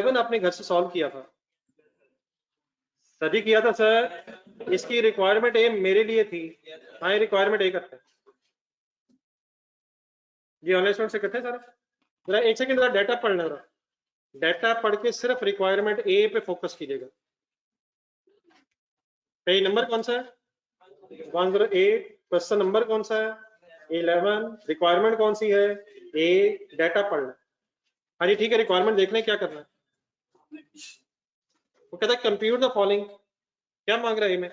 आपने घर से सॉल्व किया था, सभी किया था सर। इसकी रिक्वायरमेंट ए मेरे लिए थी। हाँ, रिक्वायरमेंट ए करते हैं जी, ऑनलाइन स्टूडेंट से करते हैं सर। जरा एक सेकंड, जरा डाटा पढ़ लेना, डाटा पढ़ के सिर्फ रिक्वायरमेंट ए पे फोकस कीजिएगा। पेज नंबर कौन सा है? 108। क्वेश्चन नंबर कौन सा है? 11। रिक्वायरमेंट कौन सी है? ए। डाटा पढ़ना। हाँ जी ठीक है, रिक्वायरमेंट देख लें क्या करना है। वो कहता है कंप्यूट द फॉलोइंग। क्या मांग रहा है मैं?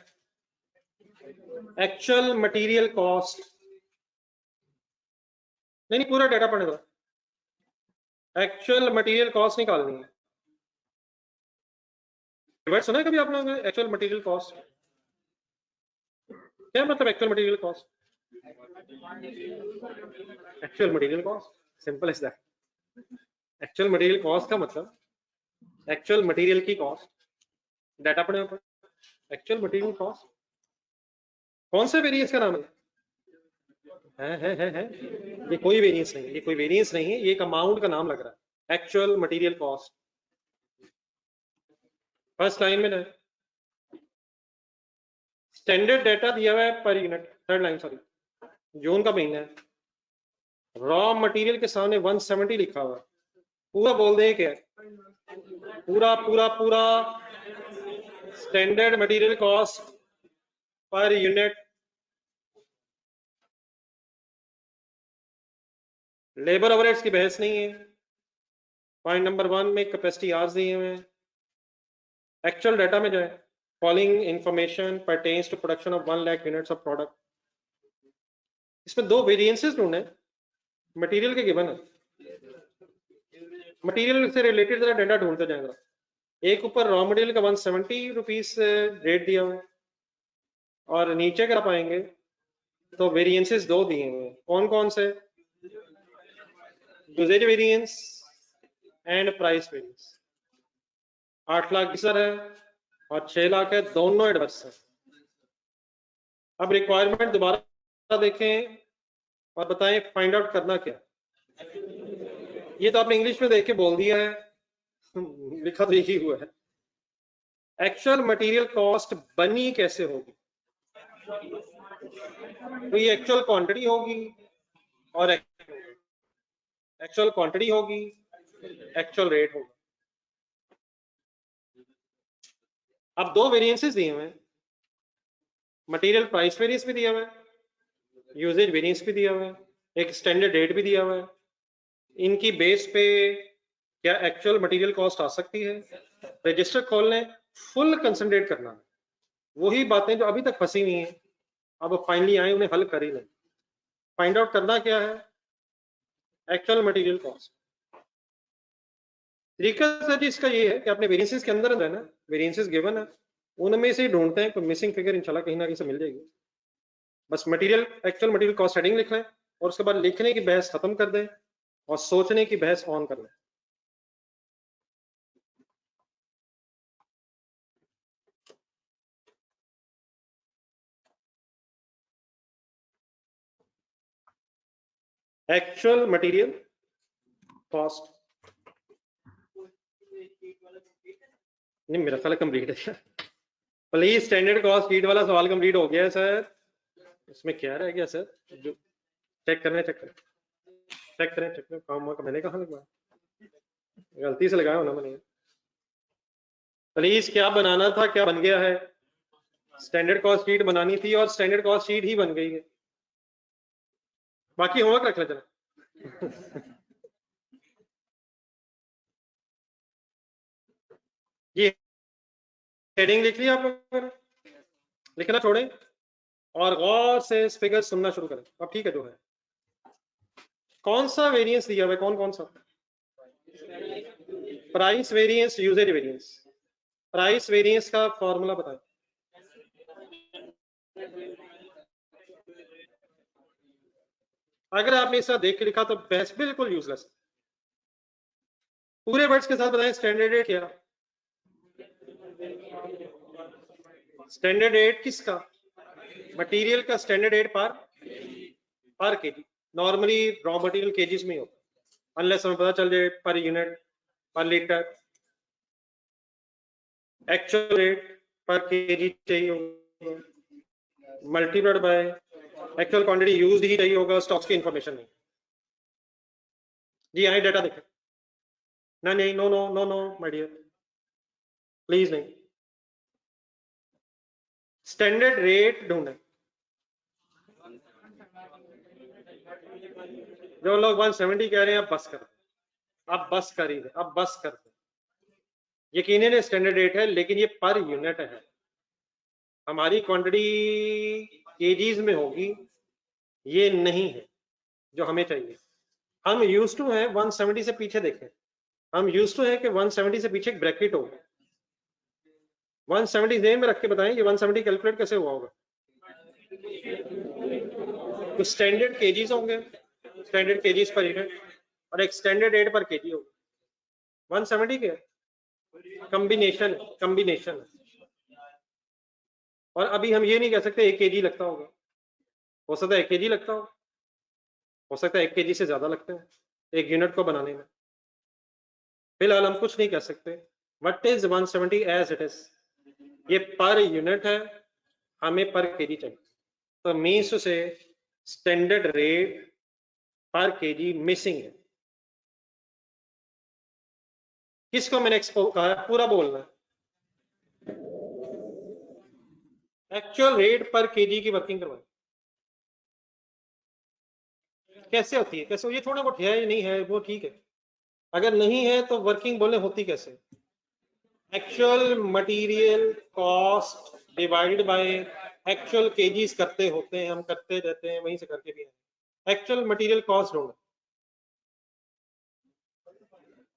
Actual material cost. नहीं नहीं, पूरा डाटा पढ़ने दो। एक्चुअल मटेरियल कॉस्ट निकालनी है। वर्ड सुना है कभी आप लोगों ने एक्चुअल मटेरियल कॉस्ट? क्या मतलब actual material cost? Actual material cost simple is that. Actual material cost का मतलब एक्चुअल मटेरियल की कॉस्ट। डाटा पढ़े ऊपर। एक्चुअल मटेरियल कॉस्ट कौन से वेरिएंस का नाम है? ये कोई वेरिएंस नहीं है, ये कोई वेरिएंस नहीं है, ये एक अमाउंट का नाम लग रहा है। Actual material cost first line में है। स्टैंडर्ड डाटा दिया हुआ है per unit, third line sorry, जून का महीना है। रॉ मटेरियल के सामने 170 लिखा हुआ है। पूरा बोल दें क्या? पूरा पूरा पूरा standard material cost per unit. Labour overheads की बहस नहीं है। पॉइंट नंबर 1 में कैपेसिटी आवर्स दिए हुए हैं। एक्चुअल डाटा में जाए, following information pertains to production of 1 lakh units of product. इसमें दो वेरिएंसेस ढूंढे मटेरियल के गिवन है। मटेरियल से रिलेटेड जरा डाटा ढूंढते जाएगा। एक ऊपर रॉ मटेरियल का 170 रुपीज रेट दिया हुआ है और नीचे कर पाएंगे तो वेरिएंसेस दो दिए हुए हैं। कौन कौन से? Usages variance and price variance. 8 lakh sir है और 6 लाख है, दोनों एडवर्स है। अब रिक्वायरमेंट दोबारा देखें और बताएं फाइंड आउट करना क्या। ये तो आपने इंग्लिश में देख के बोल दिया है, लिखा तो यही हुआ है। एक्चुअल मटेरियल कॉस्ट बनी कैसे होगी? तो ये एक्चुअल क्वांटिटी होगी और एक्चुअल क्वांटिटी होगी, एक्चुअल रेट होगा। अब दो वेरिएंसेस दिए हुए हैं, मटेरियल प्राइस वेरिएंस भी दिया हुआ है, यूजेज वेरिएंस भी दिया हुआ है, एक स्टैंडर्ड रेट भी दिया हुआ है। इनकी बेस पे क्या एक्चुअल मटेरियल कॉस्ट आ सकती है? रजिस्टर खोलने, फुल कंसंट्रेट करना, वही बातें जो अभी तक फंसी हुई हैं अब फाइनली आए उन्हें हल कर ही लें। फाइंड आउट करना क्या है? Actual material cost. तरीका सर जी इसका ये है कि अपने वेरिएंसेस के अंदर है ना, वेरिएंसेस गिवन है, उनमें से ढूंढते हैं, कोई मिसिंग फिगर इंशाल्लाह कहीं ना कहीं से मिल जाएगी। बस material actual material cost heading लिख लें और उसके बाद लिखने की बहस खत्म कर दें और सोचने की बहस ऑन कर लें। एक्चुअल मटेरियल कॉस्ट नहीं, मेरा ख्याल कंप्लीट है। प्लीज स्टैंडर्ड कॉस्ट शीट वाला सवाल कंप्लीट हो गया है सर। इसमें क्या रह गया सर? जो चेक करें काम मैंने कहा लगवाया, गलती से लगाया होना मैंने। प्लीज क्या बनाना था, क्या बन गया है? स्टैंडर्ड कॉस्ट शीट बनानी थी और स्टैंडर्ड कॉस्ट शीट ही बन गई है। बाकी होमवर्क रख ले चला। ये हेडिंग लिख लिया आप लोगों ने? लिखना छोड़ें और गौर से इस फिगर सुनना शुरू करें। अब ठीक है, जो है कौन सा वेरिएंस दिया हुआ है? कौन कौन सा? Price variance, usages variance. Price variance का फॉर्मूला बताएं। अगर आपने इस तरह देख के लिखा तो बहस बिल्कुल यूजलेस। पूरे वर्ड्स के साथ बताएं स्टैंडर्ड रेट क्या? स्टैंडर्ड रेट किसका? मटेरियल का standard rate per KG. Normally raw material KGs में होता है, अनलेस हमें पता चल जाए per unit, per litre, actual rate per KG चाहिए होगा, multiplied by actual quantity used ही चाहिए होगा, स्टॉक्स की इंफॉर्मेशन नहीं। जी यहाँ डाटा देखें ना, नहीं, no no no no my dear, please नहीं। स्टैंडर्ड रेट ढूंढे, जो लोग 170 कह रहे हैं, अब बस कर, अब बस कर ही, अब बस कर। यकीनन स्टैंडर्ड रेट है, लेकिन ये पर यूनिट है, हमारी क्वांटिटी केजीज में होगी, ये नहीं है जो हमें चाहिए। हम यूज टू है 170 से पीछे देखें, हम यूज टू है कि 170 से पीछे एक ब्रैकेट हो, 170 जेन में रख के बताएं ये 170 कैलकुलेट कैसे हुआ होगा। तो स्टैंडर्ड केजीज होंगे, स्टैंडर्ड केजीज पर यूनिट, और एक स्टैंडर्ड रेट पर केजी होगा। 170 के कॉम्बिनेशन, कॉम्बिनेशन। और अभी हम ये नहीं कह सकते 1 केजी लगता होगा, हो सकता है 1 केजी लगता हो सकता है 1 केजी से ज्यादा लगते हैं एक यूनिट को बनाने में। फिलहाल हम कुछ नहीं कह सकते। What is 170 as it is, ये पर यूनिट है, हमें पर केजी चाहिए। तो मीन्स टू से standard rate per KG missing है। किसको मैंने कहा पूरा बोलना है। एक्चुअल रेट पर केजी की वर्किंग करवाएं, कैसे होती है, कैसे, ये थोड़ा बहुत है या नहीं है वो ठीक है, अगर नहीं है तो वर्किंग बोले होती कैसे। Actual material cost divided by actual KGs करते होते हैं, हम करते रहते हैं, वहीं से करके भी हैं। एक्चुअल मटेरियल कॉस्ट ढूंढना,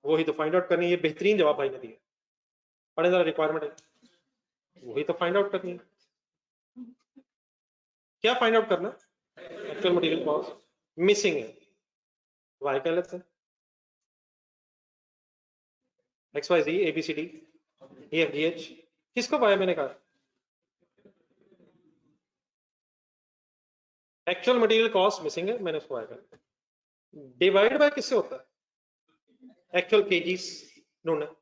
वही तो फाइंड आउट करनी है। ये बेहतरीन जवाब भाई ने दिया, पढ़े जरा रिक्वायरमेंट है, वही तो फाइंड आउट करनी है। क्या फाइंड आउट करना, एक्चुअल मटेरियल कॉस्ट मिसिंग है, वाई कह लेते हैं, X Y Z A B C D E F G H, किसको वाई मैंने कहा, एक्चुअल मटेरियल कॉस्ट मिसिंग है, मैंने उसको वाई कहा। डिवाइड बाय किससे होता है, एक्चुअल केजीज ढूंढना,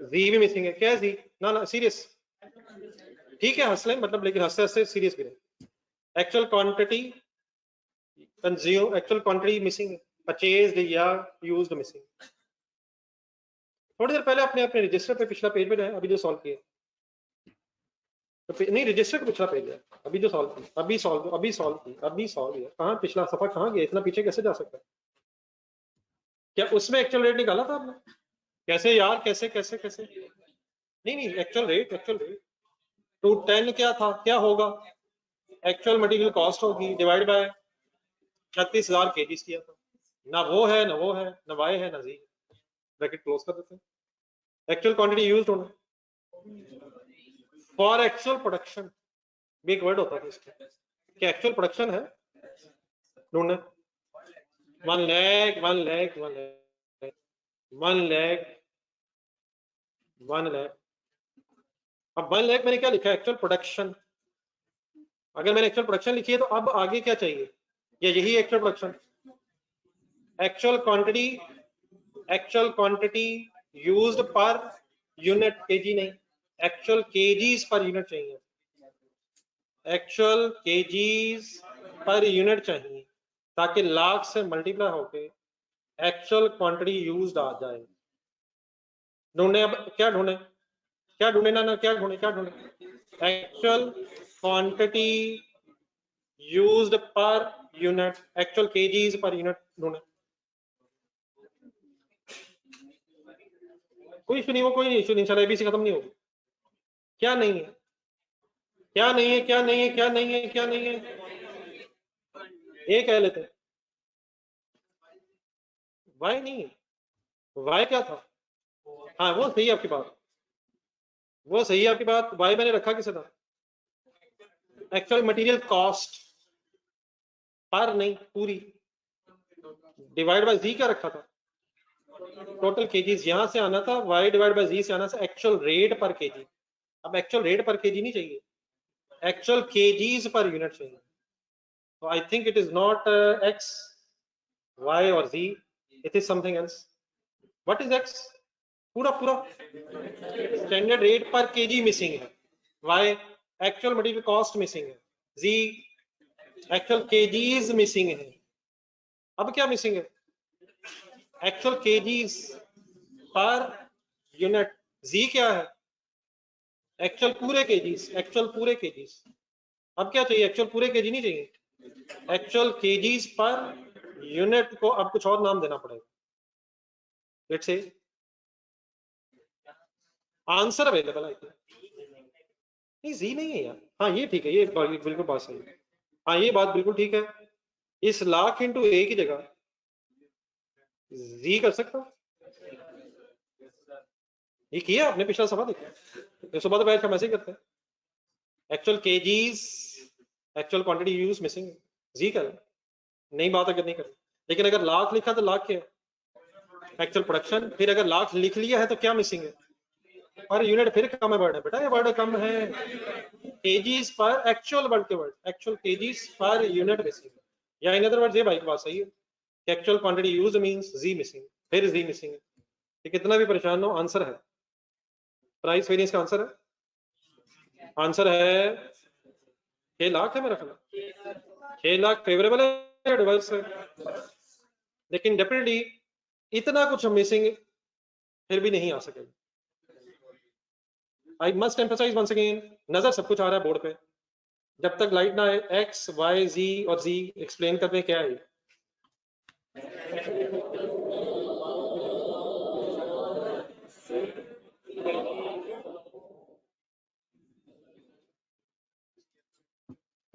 जी भी मिसिंग है, क्या है जी, ना ना सीरियस, ठीक है हंस लें मतलब, लेकिन हंसते हंसते सीरियस भी रहे। Actual quantity consume, actual quantity missing है, परचेज्ड या यूज्ड मिसिंग। थोड़ी देर पहले अपने अपने रजिस्टर पे पिछला पेज में जाए, अभी जो सॉल्व किए, तो नहीं रजिस्टर का पिछला पेज है, अभी जो सॉल्व की, अभी सॉल्व, अभी सॉल्व की, अभी सॉल्व किया, कहाँ पिछला सफा कहाँ गया, इतना पीछे कैसे जा सकता है। क्या उसमें एक्चुअल रेट निकाला था आपने, कैसे यार, कैसे कैसे कैसे, नहीं नहीं एक्चुअल रेट, एक्चुअल रेट 210 क्या था, क्या होगा, एक्चुअल मटेरियल कॉस्ट होगी डिवाइड बाय 36,000 केजीज किया था, ना वो है ना वो है, ना वाई है ना जी, ब्रैकेट क्लोज कर देते हैं। एक्चुअल क्वांटिटी यूज्ड होना, फॉर एक्चुअल प्रोडक्शन भी एक वर्ड होता है इसका, क्या एक्चुअल प्रोडक्शन है ढूंढना, 1 लाख 1 लाख 1 लाख 1 लाख 1 लाख, अब 1 लाख मैंने क्या लिखा है, एक्चुअल प्रोडक्शन। अगर मैंने एक्चुअल प्रोडक्शन लिखी है तो अब आगे क्या चाहिए, या यही actual production, actual quantity, actual quantity used per unit, KG नहीं, एक्चुअल केजीज पर यूनिट चाहिए, एक्चुअल केजीज पर यूनिट चाहिए, ताकि लाख से मल्टीप्लाई होके एक्चुअल क्वांटिटी यूज्ड आ जाए। ढूंढे, अब क्या ढूंढे, क्या ढूंढे, ना ना क्या ढूंढे, क्या ढूंढे, actual quantity used per unit, actual KGs per unit ढूंढे। कोई इशू नहीं हो, कोई इशू नहीं, इंशाल्लाह एबीसी खत्म नहीं होगी। क्या नहीं है, क्या नहीं है, क्या नहीं है, क्या नहीं है, क्या नहीं है, ये कह लेते, वाई नहीं, वाई क्या था, हाँ वो सही है आपकी बात, वो सही है आपकी बात, वाई मैंने रखा किसे था, एक्चुअल मटेरियल कॉस्ट पर नहीं पूरी, डिवाइड बाय जी क्या रखा था, टोटल केजीज, यहां से आना था, वाई डिवाइड बाय जी से आना था एक्चुअल रेट पर केजी। अब एक्चुअल रेट पर केजी नहीं चाहिए, एक्चुअल केजीज पर यूनिट चाहिए। तो I think it is not X Y और Z, it is something else. What is X? पूरा standard rate per KG missing है, Y actual material cost missing है, Z actual KGs missing है। अब क्या missing है? Actual KGs per unit. Z क्या है? एक्चुअल पूरे केजीज, एक्चुअल पूरे केजीज। अब क्या चाहिए? एक्चुअल पूरे केजी नहीं चाहिए, एक्चुअल केजीज पर यूनिट को अब कुछ और नाम देना पड़ेगा। लेट्स से आंसर अवेलेबल है, नहीं जी नहीं है यार। हाँ ये ठीक है, ये बिल्कुल बात सही है। हाँ ये बात बिल्कुल ठीक है। इस लाख इंटू ए की जगह जी कर सकता हूँ। ये किया आपने पिछला सफा देखा, सुबह तो बैठ का मैसेज करते हैं actual KGs actual quantity use missing, G कर नई बात अगर नहीं कर। लेकिन अगर लाख लिखा तो लाख क्या है? Actual production. फिर अगर लाख लिख लिया है तो क्या मिसिंग है? पर यूनिट फिर कम है वर्ड है बेटा, ये वर्ड कम है। केजीज पर एक्चुअल वर्ड के word, actual KGs per unit missing, या इन अदर वर्ड्स ये भाई की बात सही है कि एक्चुअल क्वांटिटी यूज्ड मींस जी मिसिंग, फिर जी मिसिंग। ये कितना भी परेशान हो, आंसर है प्राइस वेरिएंस का आंसर है। आंसर है 6 लाख है मेरा ख्याल, 6 लाख फेवरेबल है, एडवर्स है। लेकिन डेफिनेटली इतना कुछ मिसिंग फिर भी नहीं आ सकेगा। I must emphasize once again, नजर सब कुछ आ रहा है बोर्ड पे, जब तक लाइट ना आए एक्स वाई जी और जी एक्सप्लेन करने क्या है।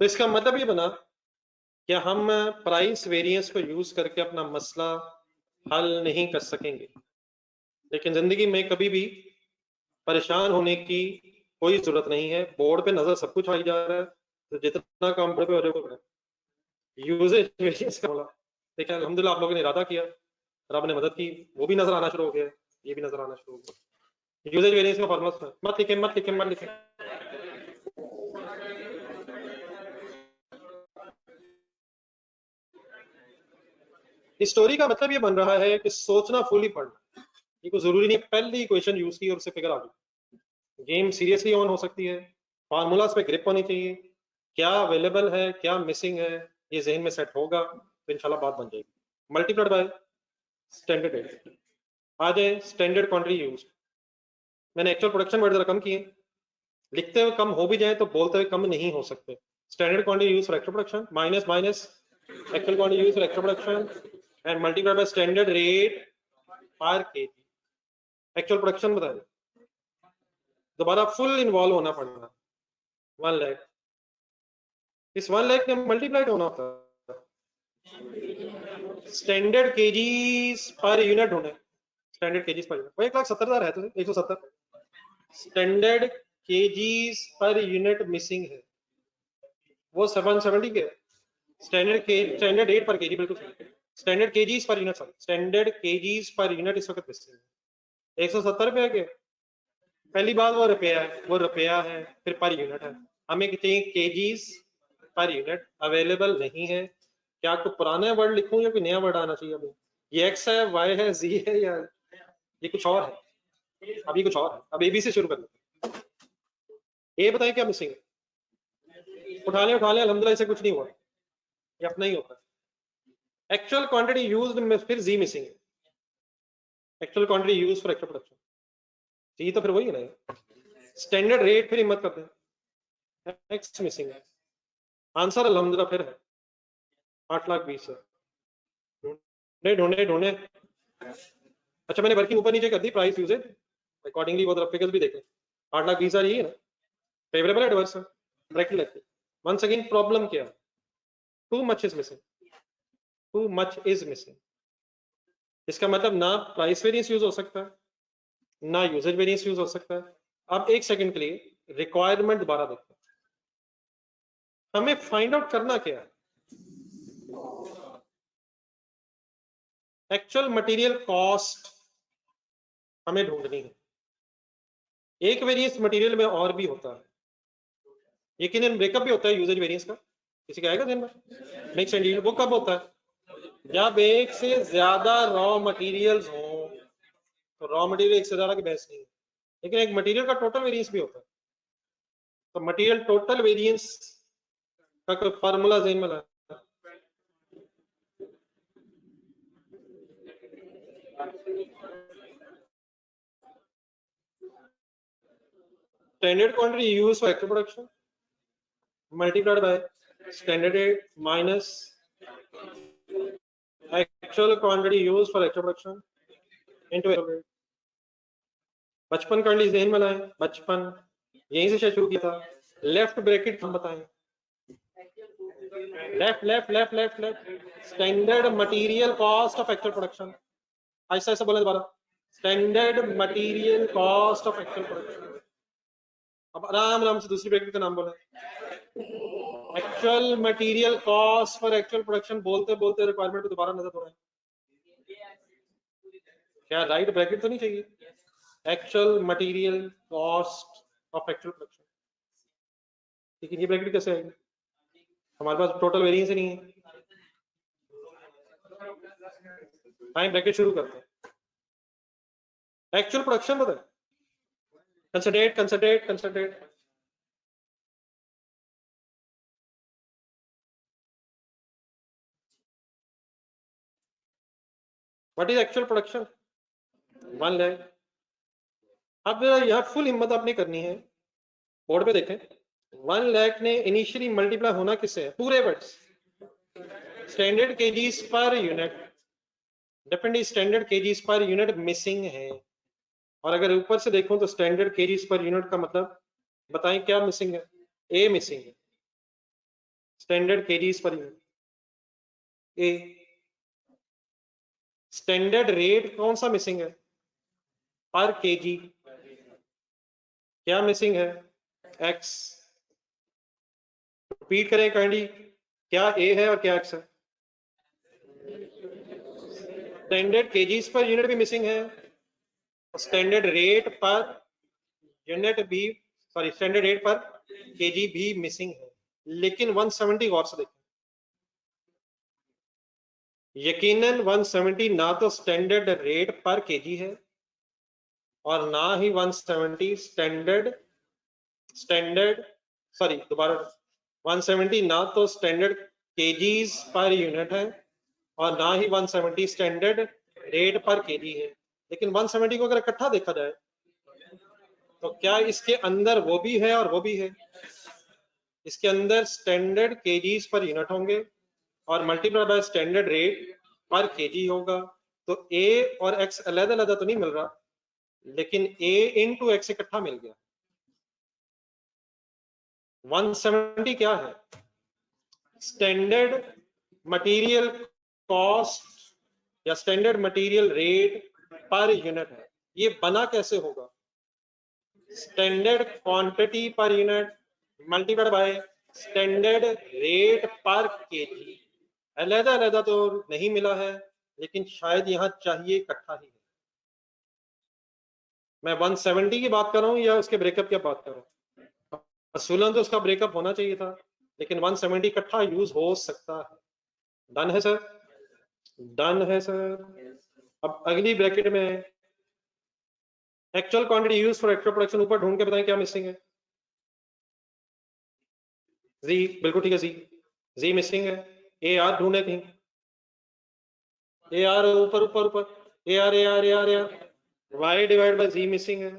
तो इसका मतलब ये बना कि हम प्राइस वेरिएंस को यूज करके अपना मसला हल नहीं कर सकेंगे। लेकिन जिंदगी में कभी भी परेशान होने की कोई जरूरत नहीं है, बोर्ड पे नजर सब कुछ आई जा रहा है, तो जितना काम बोर्ड पे हो रहा है यूजेज वेरिएंस का बोला। देखिए अल्हम्दुलिल्लाह आप लोगों ने इरादा किया, रब ने मदद की, वो भी नजर आना शुरू हो गया, ये भी नजर आना शुरू हो गया। यूजेज वेरिएंस का फॉर्मूला मत लिखे मत लिखे मत लिखे। इस स्टोरी का मतलब ये बन रहा है कि सोचना फुली पढ़ना, ये कोई जरूरी नहीं पहले क्वेश्चन यूज की और उससे फिगर आ गई। गेम सीरियसली ऑन हो सकती है, फार्मूलाज पे ग्रिप होनी चाहिए, क्या अवेलेबल है क्या मिसिंग है ये जहन में सेट होगा तो इंशाल्लाह बात बन जाएगी। मल्टीप्लाइड बाय स्टैंडर्ड रेट, आ जाए स्टैंडर्ड क्वांटिटी यूज। मैंने एक्चुअल प्रोडक्शन वर्ड जरा कम किए, लिखते हुए कम हो भी जाए तो बोलते हुए कम नहीं हो सकते। Standard quantity use for actual production minus minus actual quantity use for actual production and multiplied by standard rate per KG. Actual production बताए, दोबारा फुल इन्वॉल्व होना पड़ना 1 लाख, इस 1 लाख में मल्टीप्लाइड होना होता है। स्टैंडर्ड केजीज पर यूनिट होने, स्टैंडर्ड केजीज पर यूनिट, वो 1,70,000 है तो 170 standard KGs per unit missing है, वो 770 के स्टैंडर्ड रेट पर केजी, बिल्कुल standard KGs per unit, sorry standard KGs per unit इस वक्त मिसिंग है 170 रुपए के। पहली बात वो रुपया है, वो रुपया है, फिर पर यूनिट है, हमें चाहिए केजीज पर यूनिट, अवेलेबल नहीं है। क्या आपको पुराना वर्ड लिखूं या कोई नया वर्ड आना चाहिए? अभी ये एक्स है वाई है जी है या ये कुछ और है? अभी कुछ और है, अब ए बी से शुरू कर लेते हैं। ए बताएं क्या मिसिंग है? उठा ले अल्हम्दुलिल्लाह, इसे कुछ नहीं हुआ, ये अपना ही होता है। एक्चुअल क्वांटिटी यूज्ड में फिर जी मिसिंग है, actual quantity used for actual production, G तो फिर वही है ना। स्टैंडर्ड रेट फिर हिम्मत करते हैं, एक्स मिसिंग है। आंसर अल्हम्दुलिल्लाह फिर है 8,20,000 है। ढूंढे ढूंढे अच्छा मैंने वर्किंग ऊपर नीचे कर दी, प्राइस यूजेज अकॉर्डिंगली वो फिगर्स भी देखें। 8,20,000 यही है ना, फेवरेबल है एडवर्स है, ब्रैकेट लेते। वंस अगेन प्रॉब्लम क्या, too much is missing, too much is missing. इसका मतलब ना प्राइस वेरिएंस यूज हो सकता है ना यूजेज वेरिएंस यूज हो सकता है। अब एक सेकंड के लिए रिक्वायरमेंट दोबारा देखते हैं, हमें फाइंड आउट करना क्या है। एक्चुअल मटेरियल कॉस्ट हमें ढूंढनी है। एक वेरिएंस मटेरियल में और भी होता है, यकीनन ब्रेकअप भी होता है यूजेज वेरिएंस का, किसी का आएगा दिन में नेक्स्ट एंड वो कब होता है? जब एक से ज्यादा रॉ मटेरियल्स हो तो रॉ मटेरियल एक से ज्यादा की बहस नहीं है, लेकिन एक मटेरियल का टोटल वेरिएंस भी होता है। तो मटेरियल टोटल वेरिएंस का कोई फार्मूला ज़हन में लाना। Standard quantity used for active production multiplied by standard rate minus actual quantity used for actual production into actual rate। बचपन कर ली ज़हन में लाएं, बचपन यहीं से शुरू किया था। लेफ्ट ब्रैकेट हम बताएं, left left left left left standard material cost of actual production. ऐसा ऐसा बोले दोबारा, standard material cost of actual production. अब आराम आराम से दूसरी ब्रैकेट का नाम बोले, actual material cost for actual production. बोलते बोलते रिक्वायरमेंट पे दोबारा नजर हो रहा है, क्या राइट ब्रैकेट तो नहीं चाहिए? Actual material cost of actual production, लेकिन ये ब्रैकेट कैसे आएगी? हमारे पास टोटल वेरिएंस ही नहीं है। टाइम ब्रैकेट शुरू करते हैं। एक्चुअल प्रोडक्शन बताए, considerate considerate considerate what is actual production? 1 lakh. अब यहाँ फुल हिम्मत आपने करनी है, बोर्ड पे देखें। 1 लाख ने इनिशियली मल्टीप्लाई होना किससे है? पूरे words standard KGs per unit, definitely standard KGs per unit missing है। और अगर ऊपर से देखो तो स्टैंडर्ड केजीज पर यूनिट का मतलब बताएं क्या मिसिंग है? ए मिसिंग है, standard KGs per unit A. Standard rate कौन सा मिसिंग है? पर केजी। क्या मिसिंग है? एक्स। रिपीट करें काइंडली, क्या ए है और क्या एक्स है? स्टैंडर्ड केजीज पर यूनिट भी मिसिंग है, स्टैंडर्ड रेट पर यूनिट भी, sorry standard rate per KG भी मिसिंग है। लेकिन 170 गौर से देखें, यकीनन 170 ना तो स्टैंडर्ड रेट पर केजी है और ना ही 170 स्टैंडर्ड सॉरी दोबारा 170 ना तो स्टैंडर्ड केजीज पर यूनिट है और ना ही 170 स्टैंडर्ड रेट पर केजी है। लेकिन 170 को अगर इकट्ठा देखा जाए तो क्या इसके अंदर वो भी है और वो भी है? इसके अंदर स्टैंडर्ड केजीज पर यूनिट होंगे और multiply by standard rate per KG होगा। तो ए और एक्स अलग अलग तो नहीं मिल रहा, लेकिन ए इंटू एक्स इकट्ठा मिल गया। 170 क्या है? स्टैंडर्ड मटेरियल कॉस्ट या स्टैंडर्ड मटेरियल रेट पर यूनिट है। ये बना कैसे होगा? Standard quantity per unit multiplied by standard rate per KG. अलग अलग तो नहीं मिला है, लेकिन शायद यहाँ चाहिए इकट्ठा ही है। मैं 170 की बात कर रहा हूँ या उसके ब्रेकअप की बात कर रहा हूँ? असूलन तो उसका ब्रेकअप होना चाहिए था, लेकिन 170 इकट्ठा यूज हो सकता है। डन है सर? डन है सर। अब अगली ब्रैकेट में actual quantity use for actual production, ऊपर ढूंढ के बताएं क्या मिसिंग है? जी बिल्कुल ठीक है, जी मिसिंग है। ए आर ढूंढे कहीं, ए आर ऊपर ऊपर ऊपर, A R A R A R A R, Y divide by Z missing है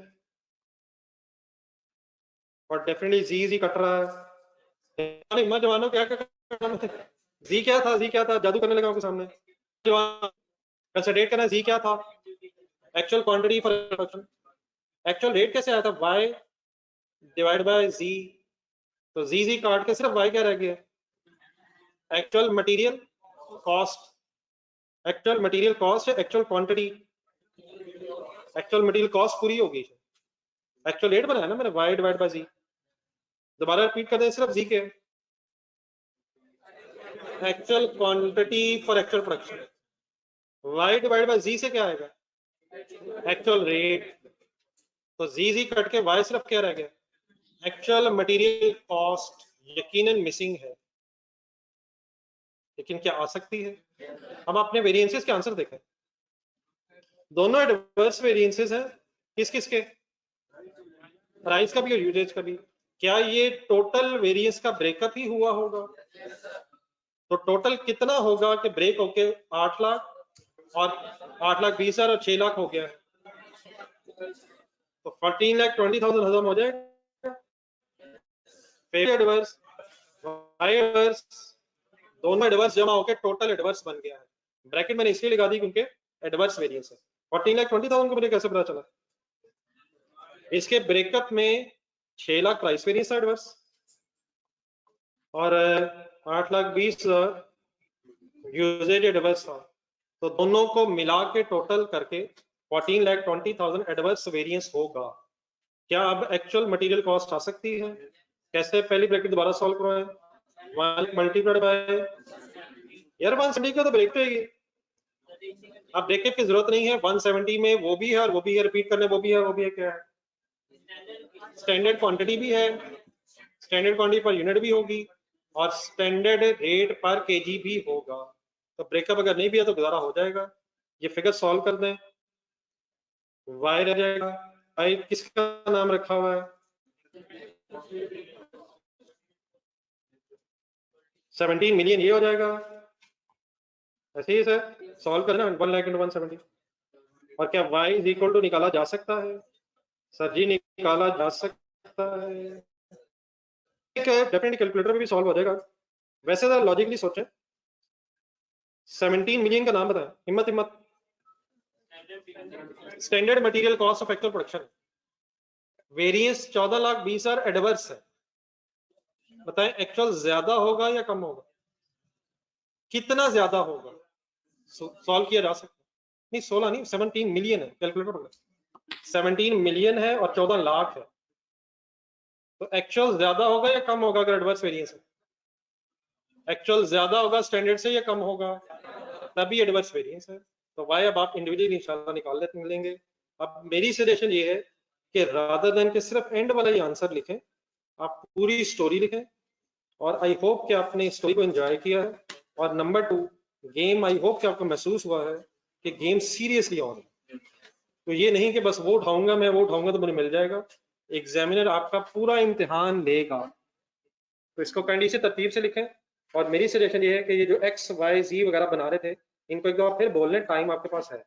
और डेफिनेटली जी कट रहा है। मत जवानों क्या क्या जी क्या था? जी क्या था? जादू करने लगा आपके सामने। जवान कंसिडरेट करना, जी क्या था? Actual quantity for production. Actual rate कैसे आया था? Y divide by G. तो जी काट के सिर्फ वाई क्या रह गया? Actual material cost. Actual material cost है actual quantity, actual material cost पूरी होगी। एक्चुअल रेट बनाया ना मैंने, वाई डिवाइड बाय जी। दोबारा रिपीट कर दें, सिर्फ जी के actual quantity for actual production, Y divide by G से क्या आएगा? Actual rate. तो जी कट के वाई सिर्फ क्या रह गया? Actual material cost. यकीनन मिसिंग है, लेकिन क्या आ सकती है? हम अपने वेरिएंसेस के आंसर देखें, दोनों एडवर्स वेरिएंसेस हैं किस किस के, प्राइस का भी और यूजेज का भी। क्या ये टोटल वेरिएंस का ब्रेकअप ही हुआ होगा? तो टोटल कितना होगा कि ब्रेक होके 8 लाख और 8,20,000 और 6 लाख हो गया है, तो 14,20,000 हजम हो जाएगा। एडवर्स एडवर्स दोनों एडवर्स जमा होकर टोटल एडवर्स बन गया है। ब्रैकेट मैंने इसलिए लगा दी क्योंकि एडवर्स वेरिएंस है। 14,20,000 को मुझे कैसे पता चला? इसके ब्रेकअप में 6 लाख प्राइस वेरिएंस एडवर्स और 8,20,000 यूजेज एडवर्स था, तो दोनों को मिला के टोटल करके 14,20,000 एडवर्स वेरिएंस होगा। क्या अब एक्चुअल मटेरियल कॉस्ट आ सकती है? कैसे? पहली ब्रैकेट दोबारा सॉल्व करो है, 1 मल्टीप्लाइड बाय यार 170 का तो ब्रेक तो है, अब ब्रेकेट की जरूरत नहीं है। 170 में वो भी है और वो भी है, रिपीट करने वो भी है, वो भी है, क्या है? स्टैंडर्ड क्वांटिटी भी है, स्टैंडर्ड क्वांटिटी पर यूनिट भी होगी और स्टैंडर्ड रेट पर केजी भी होगा। तो ब्रेकअप अगर नहीं भी है तो गुजारा हो जाएगा। ये फिगर सॉल्व कर दें, वाई रह जाएगा, वाई किसका नाम रखा हुआ है? 17 मिलियन, ये हो जाएगा। ऐसे ही सर सॉल्व करना 1 लाख इंटू 170। और क्या y इज इक्वल टू निकाला जा सकता है? सर जी निकाला जा सकता है, डेफिनेटली कैलकुलेटर में भी सॉल्व हो जाएगा। वैसे तो लॉजिकली सोचें, 17 मिलियन का नाम बताएं, हिम्मत हिम्मत। Standard material cost of actual production, variance 14,20,000 adverse है, बताएं एक्चुअल ज्यादा होगा या कम होगा? कितना ज्यादा होगा? सॉल्व किया जा सकता है। नहीं 16 नहीं, 17 मिलियन है, कैलकुलेटर पर 17 मिलियन है और 14 लाख है, तो एक्चुअल ज्यादा होगा या कम होगा? अगर एडवर्स वेरिएंस है, एक्चुअल ज्यादा होगा स्टैंडर्ड से या कम होगा? तभी एडवर्स वेरिएंस है। तो वाई अब आप इंडिविजुअली इंशाल्लाह निकाल लेंगे। अब मेरी सजेशन ये है कि रादर देन के सिर्फ एंड वाला ही आंसर लिखें, आप पूरी स्टोरी लिखें। और आई होप कि आपने स्टोरी को एंजॉय किया है। और नंबर 2, गेम आई होप कि आपको महसूस हुआ है कि गेम सीरियसली ऑन है। तो ये नहीं कि बस वो उठाऊंगा मैं, वो उठाऊंगा तो मुझे मिल जाएगा। एग्जामिनर आपका पूरा इम्तिहान लेगा, तो इसको काइंडली से तरतीब से लिखें। और मेरी सजेशन ये है कि ये जो एक्स वाई जी वगैरह बना रहे थे, इनको एक बार फिर बोल लें, टाइम आपके पास है।